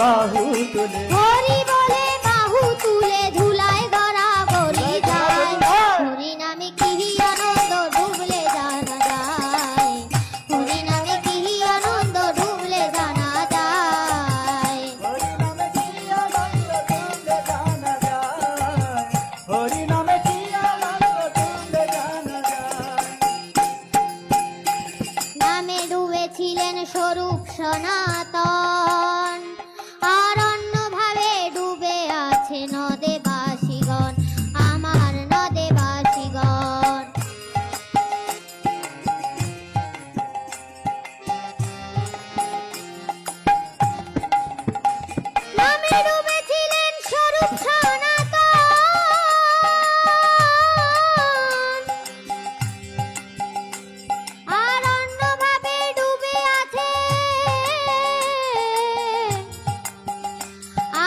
বাহু তুলে, হরি বলে বাহু তুলে ধুলায় ধরা বলি যায়। হরি নামে কি আনন্দ ডুবলে জানা যায়, হরি নামে কি আনন্দ ডুবলে জানা যায়। হরি নামে কি আনন্দ তুলে জানা যায়, হরি নামে কি আনন্দ তুলে জানা যায়। নামে ডুবেছিলেন স্বরূপ সনাতন, আর অন্যভাবে ডুবে আছে নদে বাসীগণ, আমার নদে বাসীগণ। নামে ডুবেছিলেন স্বরূপ সনাতন, আর অন্যভাবে ডুবে আছে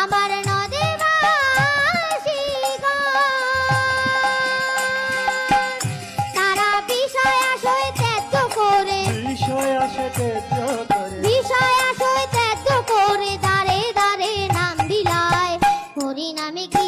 আমার নদে বাসীগণ। তারা বিষয় আশয় ত্যায্য করে, বিষয় আসে তেজ করে, বিষয় আশয় ত্যায্য করে দাঁড়ে দাঁড়ে নাম দিলায়। হরি নামে কি